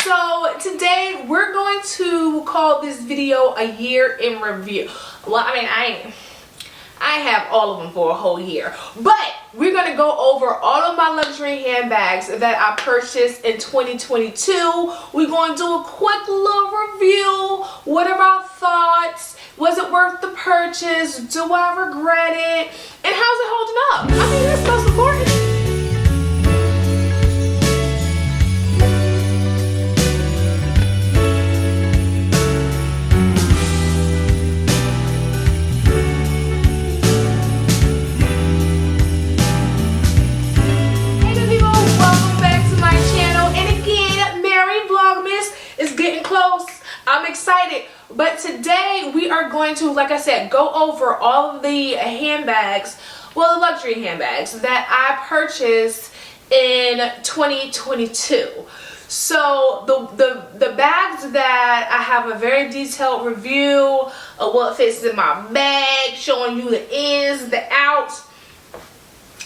So today we're going to call this video a year in review. Well, I mean, I have all of them for a whole year, but we're gonna go over all of my luxury handbags that I purchased in 2022. We're gonna do a quick little review. What are our thoughts? Was it worth the purchase? Do I regret it? And how's it holding up? I mean, that's most important. I'm excited, but today we are going to, like I said, go over all of the handbags, well, the luxury handbags that I purchased in 2022. So the bags that I have a very detailed review of what fits in my bag, showing you the ins, the outs.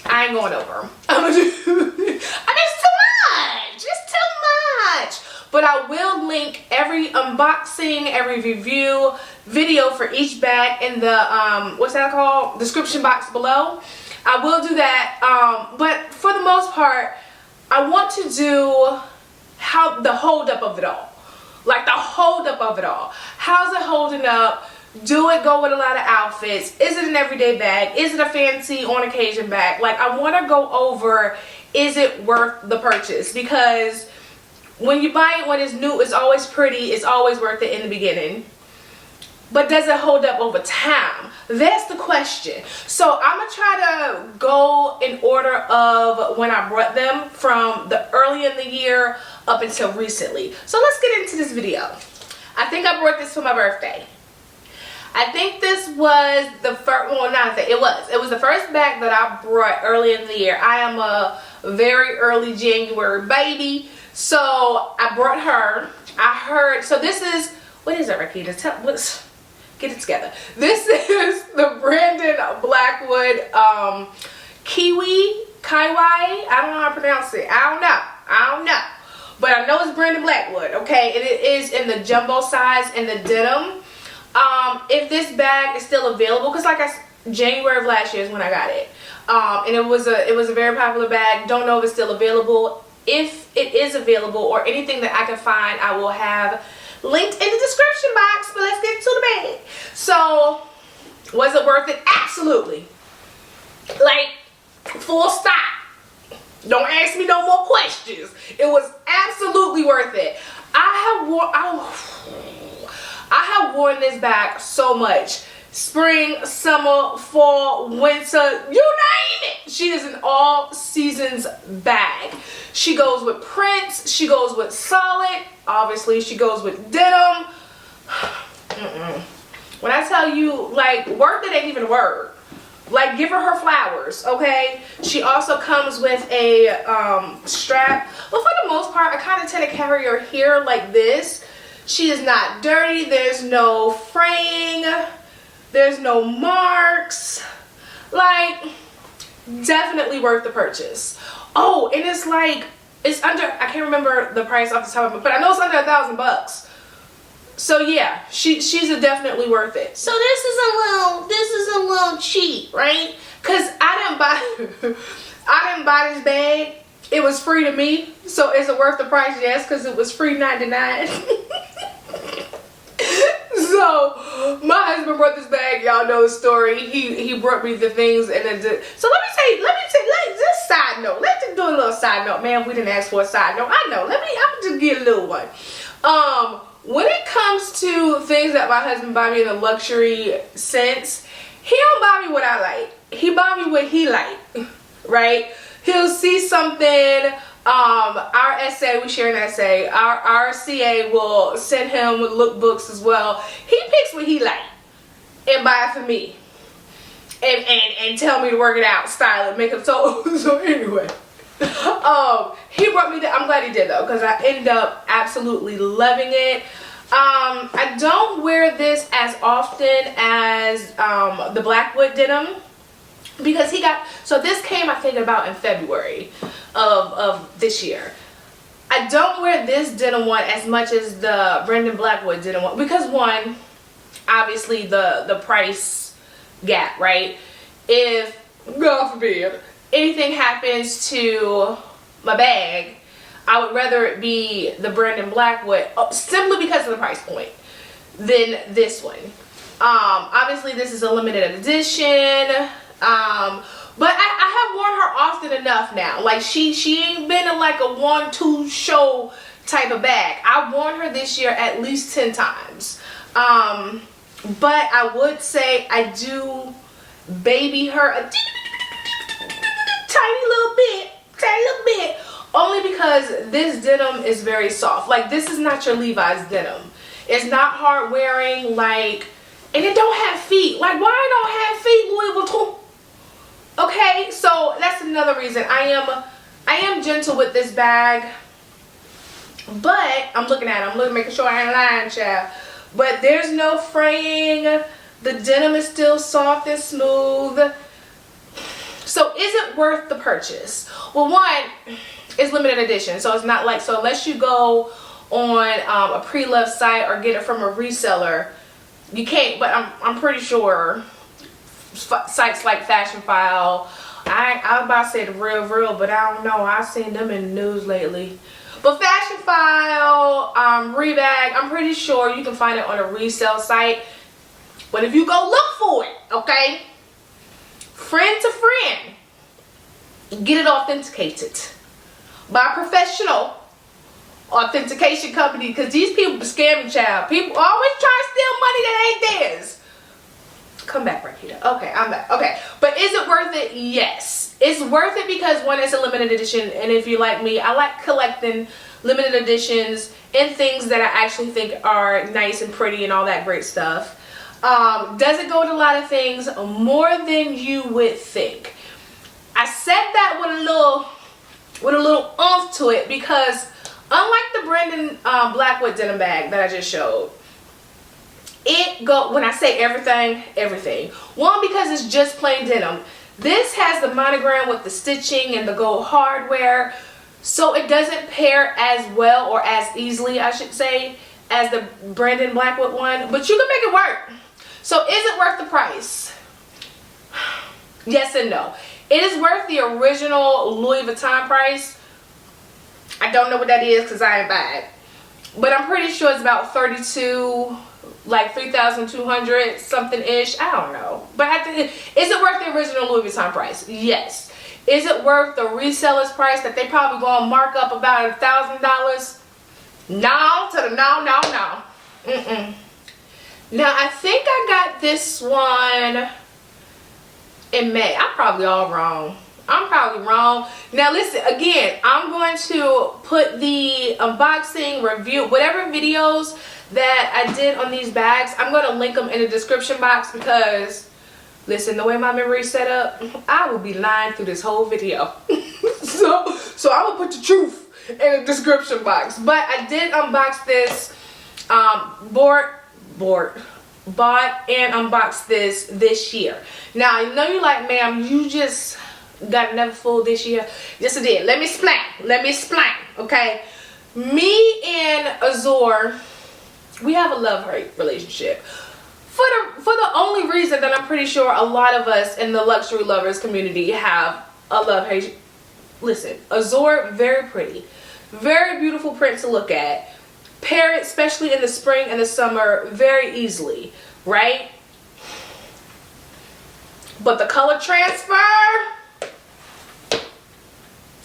I ain't going over them. I mean, it's too much. It's too much. But I will link every unboxing, every review video for each bag in the, what's that called? Description box below. I will do that. But for the most part, I want to do how the hold up of it all. Like the hold up of it all. How's it holding up? Do it go with a lot of outfits? Is it an everyday bag? Is it a fancy on occasion bag? Like, I want to go over, is it worth the purchase? Because when you buy it when it's new, it's always pretty, it's always worth it in the beginning. But does it hold up over time? That's the question. So I'm going to try to go in order of when I brought them from the early in the year up until recently. So let's get into this video. I think I brought this for my birthday. I think this was the first, well, not that, it was the first bag that I brought early in the year. I am a very early January baby. So I brought her. I heard, so this is, what is it, Rakita? Get it together. This is the Brandon Blackwood Kuei. I don't know how to pronounce it. I don't know. But I know it's Brandon Blackwood, okay? And it is in the jumbo size in the denim. If this bag is still available, because like January of last year is when I got it. And it was a very popular bag. Don't know if it's still available. If it is available or anything that I can find, I will have linked in the description box. But let's get to the bag. So, was it worth it? Absolutely. Like, full stop. Don't ask me no more questions. It was absolutely worth it. I have worn this bag so much. Spring, summer, fall, winter, you name it. She is an all seasons bag. She goes with prints. She goes with solid. Obviously, she goes with denim. When I tell you, like, worth it ain't even a word. Like, give her flowers, okay? She also comes with a strap. But for the most part, I kind of tend to carry her here like this. She is not dirty. There's no fraying. There's no marks. Like, definitely worth the purchase. Oh, and it's like, it's under, I can't remember the price off the top of it, but I know it's under $1,000. So yeah, she's definitely worth it. So this is a little cheap, right? Cause I didn't buy this bag. It was free to me. So is it worth the price? Yes, because it was free 99. So my husband brought this bag. Y'all know the story. He brought me the things, and then so let me say this side note. Let's just do a little side note, man. We didn't ask for a side note. I know. I'm just get a little one. When it comes to things that my husband buy me in the luxury sense, he don't buy me what I like. He buy me what he like, right? He'll see something. Our essay, we share an essay. Our CA will send him lookbooks as well. He picks what he like and buy it for me, and tell me to work it out, style it, make it. So anyway, he brought me that. I'm glad he did though, because I ended up absolutely loving it. I don't wear this as often as the Blackwood denim. Because he got, so this came I think about in February of this year. I don't wear this denim one as much as the Blackwood denim one because one, obviously the price gap, right? If, God forbid, anything happens to my bag, I would rather it be the Blackwood simply because of the price point than this one. Obviously this is a limited edition, but I have worn her often enough now. Like she ain't been in like a 1-2 show type of bag. I've worn her this year at least 10 times. But I would say I do baby her a tiny little bit, only because this denim is very soft. Like this is not your Levi's denim. It's not hard wearing, like, and it don't have feet. Like, why don't have feet, Louis Vuitton? Okay, so that's another reason I am gentle with this bag. But I'm looking at it. I'm making sure I ain't lying, child. But there's no fraying. The denim is still soft and smooth. So is it worth the purchase? Well, one, it's limited edition, so it's not like, so unless you go on a pre-loved site or get it from a reseller, you can't. But I'm pretty sure sites like Fashionphile, I was about to say the real, but I don't know. I've seen them in the news lately. But Fashionphile, Rebag, I'm pretty sure you can find it on a resale site. But if you go look for it, okay, friend to friend, get it authenticated by a professional authentication company, because these people be scamming, child. People always try to steal money that ain't theirs. Come back, Rakita. Okay, I'm back. Okay, but is it worth it? Yes. It's worth it because one, it's a limited edition, and if you like me, I like collecting limited editions and things that I actually think are nice and pretty and all that great stuff. Does it go with a lot of things? More than you would think. I said that with a little oomph to it because unlike the Blackwood denim bag that I just showed, when I say everything. One, because it's just plain denim. This has the monogram with the stitching and the gold hardware, so it doesn't pair as well, or as easily, I should say, as the Blackwood one, but you can make it work. So is it worth the price? Yes and no. It is worth the original Louis Vuitton price. I don't know what that is because I ain't buy it, but I'm pretty sure it's about 32, like 3,200 something ish. I don't know, but is it worth the original Louis Vuitton price? Yes. Is it worth the reseller's price that they probably gonna mark up about $1,000? No, to the no. Now I think I got this one in May. I'm probably all wrong. I'm probably wrong. Now listen, again, I'm going to put the unboxing, review, whatever videos that I did on these bags, I'm going to link them in the description box because, listen, the way my memory is set up, I will be lying through this whole video. so I'm going to put the truth in the description box. But I did unbox this, bought and unboxed this year. Now, I know you're like, ma'am, you just got Neverfull this year. Yes, I did. Let me explain, okay? Me and Azur, we have a love-hate relationship. For the only reason that I'm pretty sure a lot of us in the luxury lovers community have a love-hate. Listen, Azur, very pretty. Very beautiful print to look at. Pair it, especially in the spring and the summer, very easily, right? But the color transfer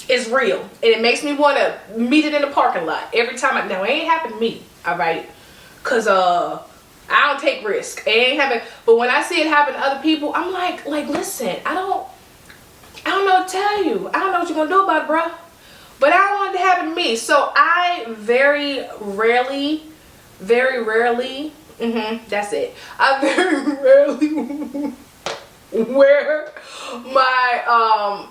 is real. And it makes me want to meet it in the parking lot every time. Now, it ain't happened to me, all right? Because I don't take risk. It ain't happen. But when I see it happen to other people, I'm like, listen, I don't know what to tell you. I don't know what you're going to do about it, bro. But I don't want it to happen to me. So I very rarely, that's it. I very rarely wear my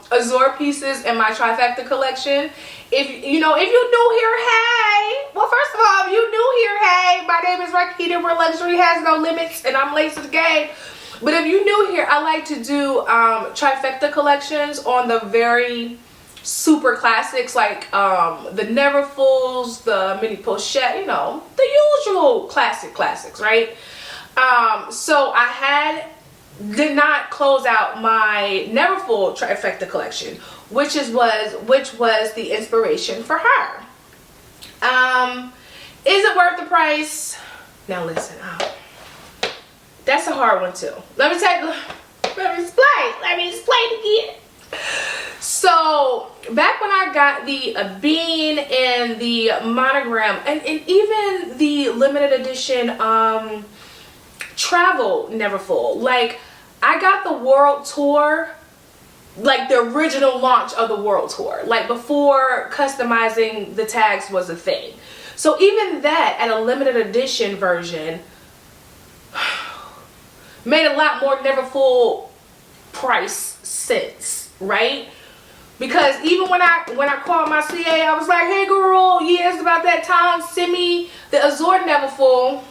Azur pieces in my trifecta collection. If you new here, hey. Well, first of all, if you new here, hey. My name is Rakita, where luxury has no limits, and I'm late to the game. But if you new here, I like to do trifecta collections on the very super classics like the Neverfulls, the mini pochette, you know, the usual classics, right? So I did not close out my Neverfull trifecta collection, which was the inspiration for her. Is it worth the price? Now listen, that's a hard one too. Let me explain again. So back when I got the bean and the monogram and even the limited edition travel Neverfull, like I got the world tour, like the original launch of the world tour, like before customizing the tags was a thing. So even that at a limited edition version made a lot more Neverfull price sense, right? Because even when I called my CA, I was like, hey girl, yeah, it's about that time, send me the Azur Neverfull.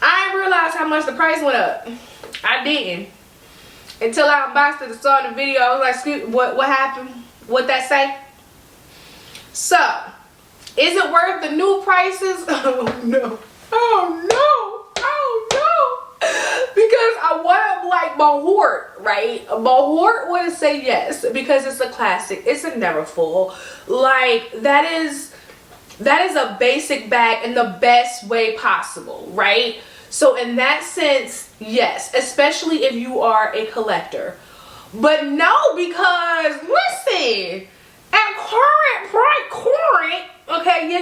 I didn't realize how much the price went up. I didn't. Until I unboxed it and saw the video, I was like, excuse, what happened? What'd that say? So, is it worth the new prices? Oh no. Oh no. Oh no. Because I want like my Hort, right? My Hort would say yes because it's a classic. It's a Neverfull. Like that is a basic bag in the best way possible, right? So in that sense, yes, especially if you are a collector. But no, because listen, at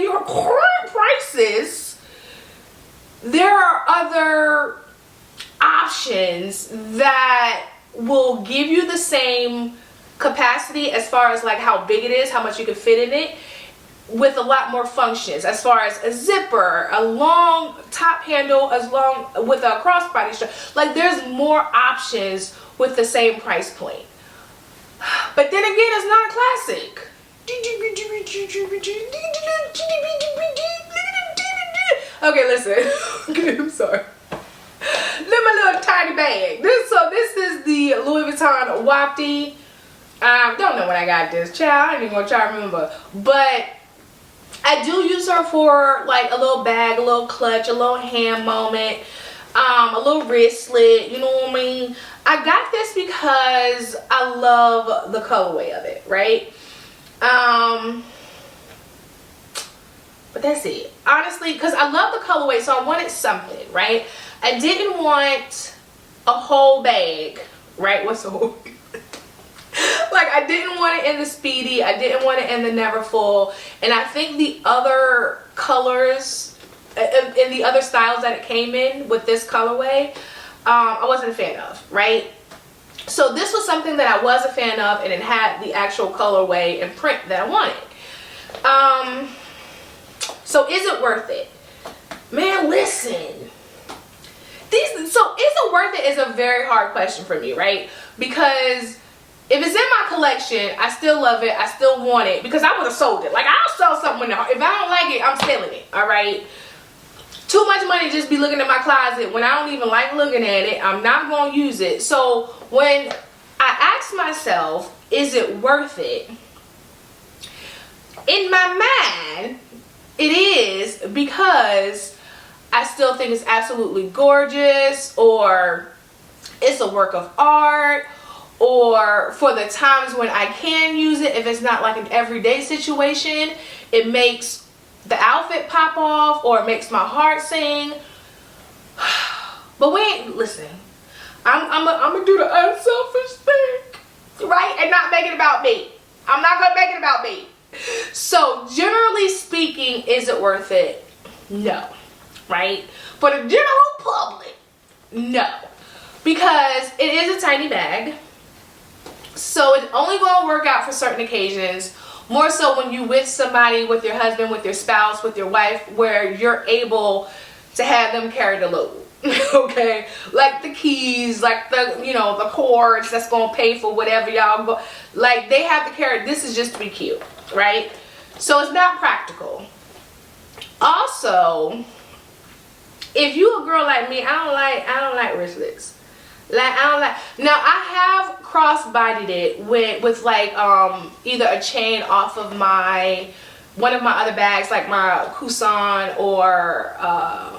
your current prices, there are other options that will give you the same capacity as far as like how big it is, how much you can fit in it, with a lot more functions as far as a zipper, a long top handle, as long with a crossbody strap. Like there's more options with the same price point. But then again, it's not a classic. Okay, listen. Okay, I'm sorry. Look at my little tiny bag. This is the Louis Vuitton Waftee. Don't know when I got this, child. I ain't even gonna try to remember. But I do use her for like a little bag, a little clutch, a little hand moment, a little wristlet, you know what I mean? I got this because I love the colorway of it, right? But that's it. Honestly, because I love the colorway, so I wanted something, right? I didn't want a whole bag, right? What's a whole bag? Like I didn't want it in the Speedy, I didn't want it in the Neverfull, and I think the other colors and the other styles that it came in with this colorway, I wasn't a fan of, right? So this was something that I was a fan of, and it had the actual colorway and print that I wanted. So is it worth it? Man, listen. So is it worth it is a very hard question for me, right? Because if it's in my collection, I still love it. I still want it because I would have sold it. Like I'll sell something if I don't like it, I'm selling it. All right. Too much money just be looking at my closet when I don't even like looking at it. I'm not going to use it. So when I ask myself, is it worth it? In my mind, it is because I still think it's absolutely gorgeous, or it's a work of art, or for the times when I can use it, if it's not like an everyday situation, it makes the outfit pop off, or it makes my heart sing. But listen, I'm gonna do the unselfish thing, right? And not make it about me. I'm not gonna make it about me. So generally speaking, is it worth it? No, right? For the general public, no, because it is a tiny bag. So it's only going to work out for certain occasions, more so when you with somebody, with your husband, with your spouse, with your wife, where you're able to have them carry the load. Okay, like the keys, like the, you know, the cords that's going to pay for whatever y'all go, like they have to carry. This is just to be cute, right? So it's not practical. Also, if you a girl like me, I don't like wristlets. Like, I don't like. Now, I have cross-bodied it with like either a chain off of one of my other bags, like my Kuei, or I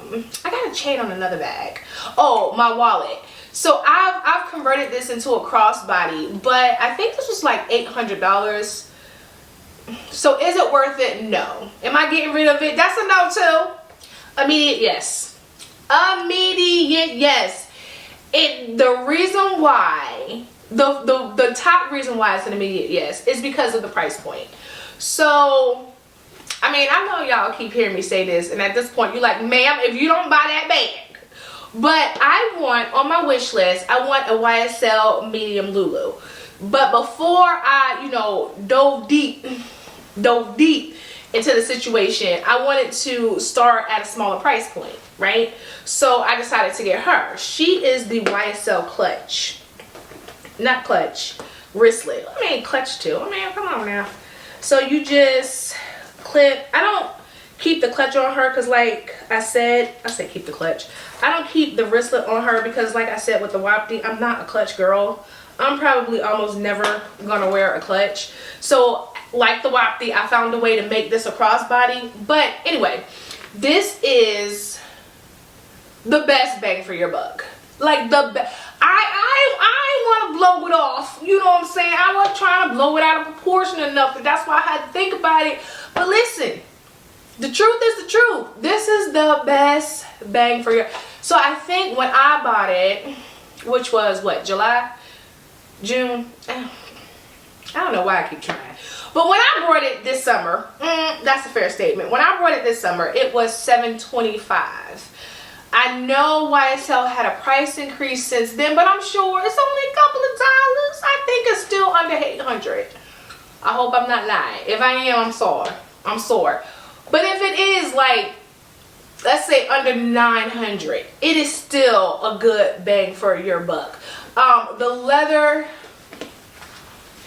got a chain on another bag. Oh, my wallet. So I've converted this into a crossbody, but I think this was like $800. So is it worth it? No. Am I getting rid of it? That's a no too. Immediate yes. Immediate yes. The reason why, the top reason why it's an immediate yes is because of the price point. So, I mean, I know y'all keep hearing me say this, and at this point you're like, ma'am, if you don't buy that bag. But I want, on my wish list, I want a YSL medium Lulu. But before I, you know, dove deep into the situation, I wanted to start at a smaller price point, right? So I decided to get her. She is the YSL clutch. Not clutch, wristlet. I mean, clutch too. I mean, come on now. So you just clip. I don't keep the clutch on her because, like I said keep the clutch. I don't keep the wristlet on her because, like I said, with the Waftee, I'm not a clutch girl. I'm probably almost never gonna wear a clutch. So, like the Waftee, I found a way to make this a crossbody. But anyway, this is the best bang for your buck. Like the best. I want to blow it off. You know what I'm saying? I wasn't trying to blow it out of proportion enough, and that's why I had to think about it. But listen, the truth is the truth. This is the best bang for your. So I think when I bought it, which was what, July, June. I don't know why I keep trying. But when I brought it this summer, that's a fair statement. When I brought it this summer, it was $725. I know YSL had a price increase since then, but I'm sure it's only a couple of dollars. I think it's still under $800. I hope I'm not lying. If I am, I'm sorry. I'm sore. But if it is like, let's say under $900, it is still a good bang for your buck. The leather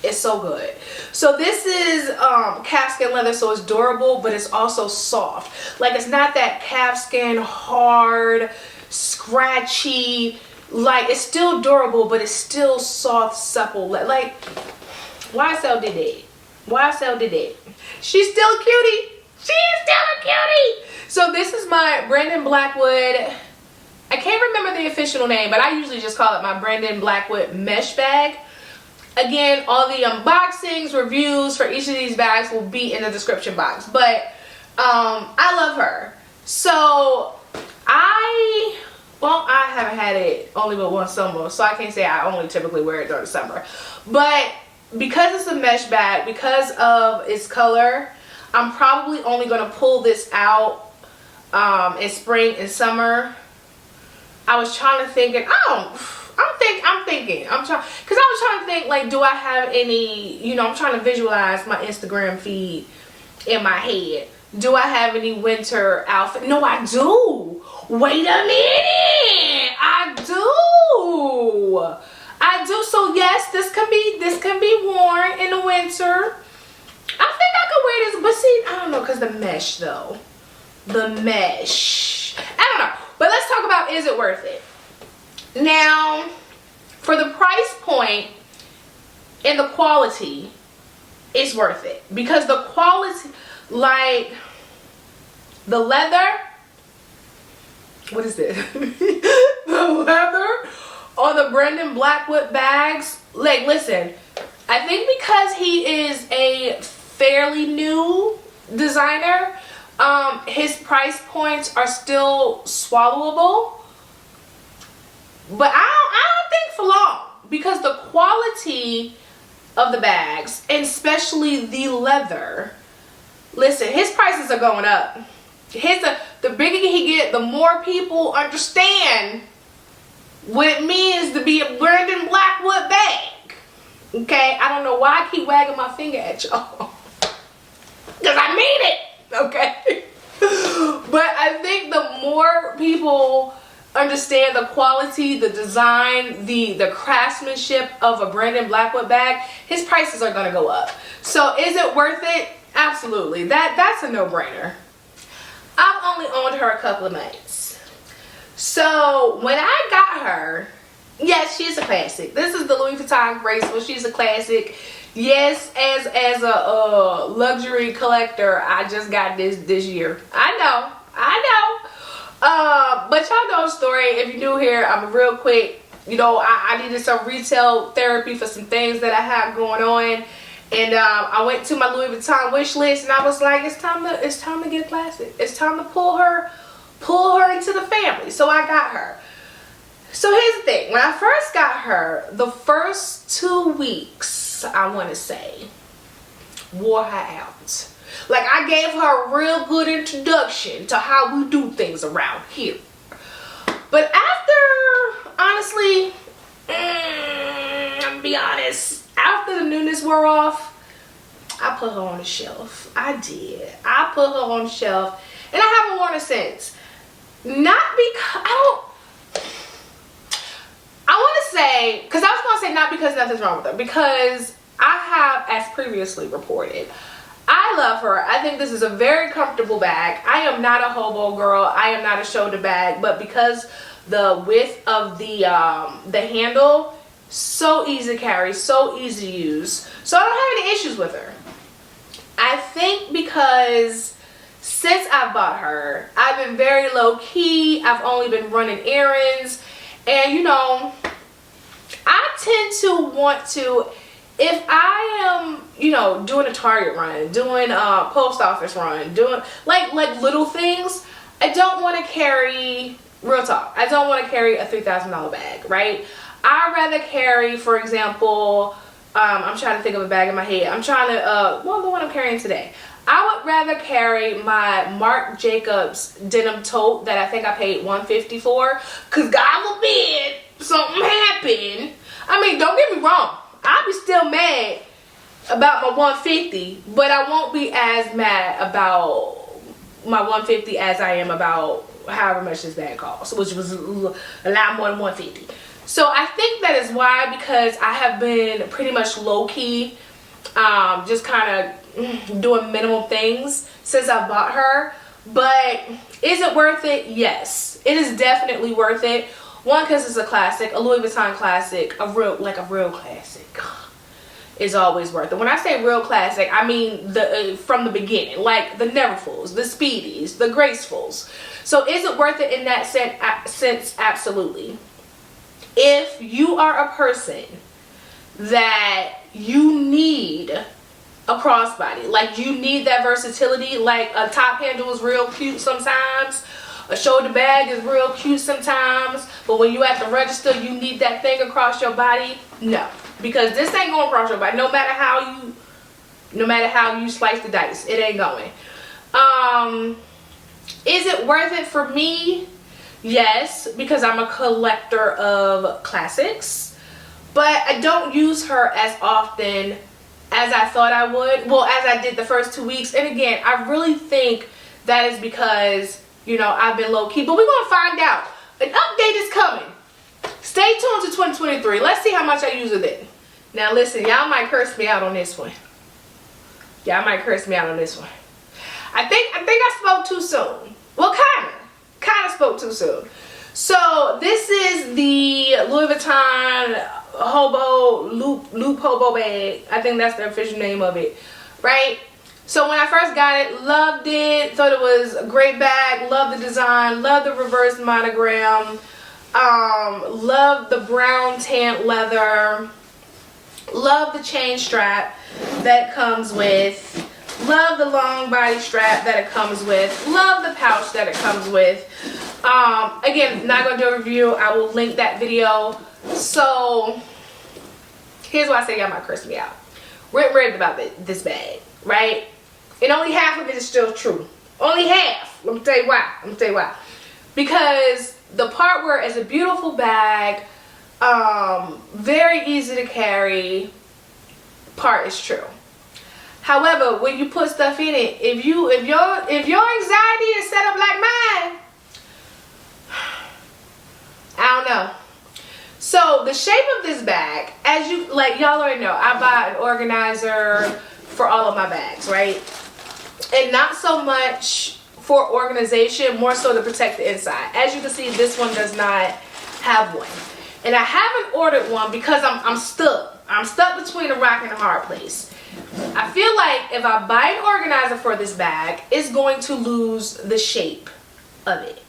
is so good. So this is calfskin leather, so it's durable, but it's also soft. Like, it's not that calfskin hard, scratchy. Like, it's still durable, but it's still soft, supple. Like, YSL did it. YSL did it. She's still a cutie. She is still a cutie. So this is my Brandon Blackwood. I can't remember the official name, but I usually just call it my Brandon Blackwood mesh bag. Again, all the unboxings, reviews for each of these bags will be in the description box. But I love her. So I haven't had it only but one summer, so I can't say I only typically wear it during the summer. But because it's a mesh bag, because of its color, I'm probably only going to pull this out in spring and summer. I was trying to think, and I'm thinking, because I was trying to think, like, do I have any, you know, I'm trying to visualize my Instagram feed in my head. Do I have any winter outfit? No, I do. Wait a minute. I do. So yes, this can be worn in the winter. I think I could wear this, but see, I don't know, because the mesh though. The mesh. I don't know. But let's talk about, is it worth it? Now, for the price point and the quality, it's worth it. Because the quality, like the leather, what is this? The leather on the Brandon Blackwood bags, like, listen, I think because he is a fairly new designer, his price points are still swallowable. But I don't think for long, because the quality of the bags, and especially the leather, listen, his prices are going up. The bigger he get, the more people understand what it means to be a Brandon Blackwood bag. Okay, I don't know why I keep wagging my finger at y'all, because I mean it. Okay, but I think the more people understand the quality, the design, the craftsmanship of a Brandon Blackwood bag, his prices are going to go up. So is it worth it? Absolutely. That's a no-brainer. I've only owned her a couple of months. So when I got her, Yes, she's a classic. This is the Louis Vuitton Graceful. She's a classic. Yes, as a luxury collector, I just got this year. I know. But y'all know the story. If you're new here, I'm real quick. You know, I needed some retail therapy for some things that I have going on, and I went to my Louis Vuitton wish list, and I was like, it's time to get a classic. It's time to pull her into the family. So I got her. So here's the thing. When I first got her, the first 2 weeks, I want to say, wore her out. Like, I gave her a real good introduction to how we do things around here. But after, honestly, I'm gonna be honest, after the newness wore off, I put her on the shelf. I did. I put her on the shelf, and I haven't worn her since. Not because, I want to say, because I was going to say not because nothing's wrong with her, because I have, as previously reported, I love her. I think this is a very comfortable bag. I am not a hobo girl. I am not a shoulder bag, but because the width of the handle, so easy to carry, so easy to use, so I don't have any issues with her. I think because since I bought her, I've been very low key. I've only been running errands, and you know, I tend to want to, if I am, you know, doing a Target run, doing a post office run, doing like little things, I don't want to carry, real talk, I don't want to carry a $3,000 bag, right? I'd rather carry, for example, I'm trying to think of a bag in my head. I'm trying to, well, the one I'm carrying today. I would rather carry my Marc Jacobs denim tote that I think I paid $150 for, because God forbid something happen. I mean, don't get me wrong, I'll be still mad about my $150, but I won't be as mad about my $150 as I am about however much this bag costs, which was a lot more than $150. So I think that is why, because I have been pretty much low-key, just kind of doing minimal things since I bought her. But is it worth it? Yes, it is definitely worth it. One, because it's a classic, a Louis Vuitton classic, a real classic is always worth it. When I say real classic, I mean the from the beginning, like the Neverfulls, the Speedies, the Gracefuls. So is it worth it in that sense? Absolutely. If you are a person that you need a crossbody, like you need that versatility, like a top handle is real cute sometimes, a shoulder bag is real cute sometimes, but when you at the register you need that thing across your body, no, because this ain't going across your body. No matter how you slice the dice, it ain't going. Is it worth it for me? Yes, because I'm a collector of classics, but I don't use her as often as I thought I would. Well, as I did the first 2 weeks. And again, I really think that is because, you know, I've been low-key. But we're going to find out. An update is coming. Stay tuned to 2023. Let's see how much I use of it. Now, listen, y'all might curse me out on this one. Y'all might curse me out on this one. I think I spoke too soon. Well, kind of spoke too soon. So this is the Louis Vuitton hobo loop hobo bag. I think that's the official name of it, right? So when I first got it, loved it, thought it was a great bag, loved the design, loved the reverse monogram, loved the brown tan leather, love the chain strap that comes with, love the long body strap that it comes with, love the pouch that it comes with. Again, not gonna do a review. I will link that video. So here's why I say y'all might curse me out. Read about this bag, right? And only half of it is still true. Only half. Let me tell you why. Because the part where it's a beautiful bag, very easy to carry part is true. However, when you put stuff in it, if your anxiety is set up like mine, I don't know. So the shape of this bag, as you y'all already know, I buy an organizer for all of my bags, right? And not so much for organization, more so to protect the inside. As you can see, this one does not have one. and I haven't ordered one because I'm stuck. I'm stuck between a rock and a hard place. I feel like if I buy an organizer for this bag, it's going to lose the shape of it,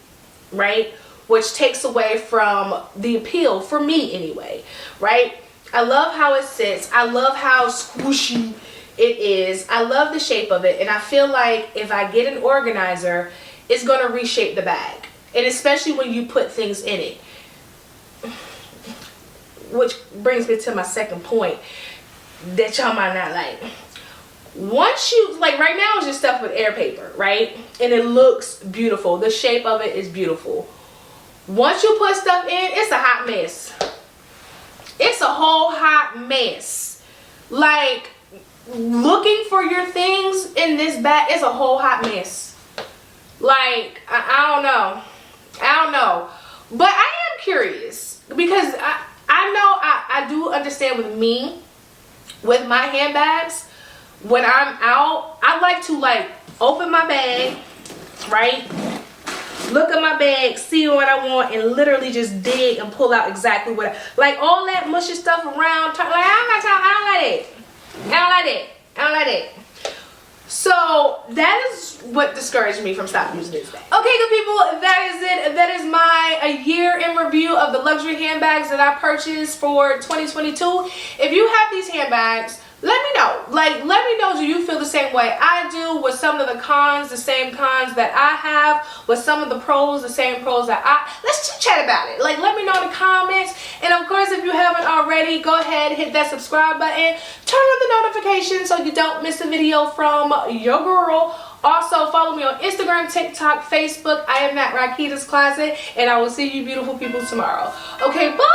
right? Which takes away from the appeal, for me anyway, right? I love how it sits. I love how squishy it is. I love the shape of it, and I feel like if I get an organizer, it's going to reshape the bag, and especially when you put things in it. Which brings me to my second point that y'all might not like. Once you, like right now it's just stuff with air paper, right? And it looks beautiful. The shape of it is beautiful. Once you put stuff in, it's a hot mess. It's a whole hot mess. Like, looking for your things in this bag is a whole hot mess. Like, I don't know. I don't know. But I am curious because I know I do understand with me, with my handbags, when I'm out, I like to like open my bag, right? Look at my bag, see what I want, and literally just dig and pull out exactly what I like. All that mushy stuff around, like I don't like it. I don't like it. I don't like it. So that is what discouraged me from stopping using this bag. Okay, good people, that is it. That is my a year in review of the luxury handbags that I purchased for 2022. If you have these handbags, let me know. Like, let me know, do you feel the same way I do? With some of the cons, the same cons that I have? With some of the pros, the same pros that let's just chat about it. Like, let me know in the comments. And of course, if you haven't already, go ahead, hit that subscribe button. Turn on the notifications so you don't miss a video from your girl. Also, follow me on Instagram, TikTok, Facebook. I am at Rakita's Closet. And I will see you beautiful people tomorrow. Okay, bye!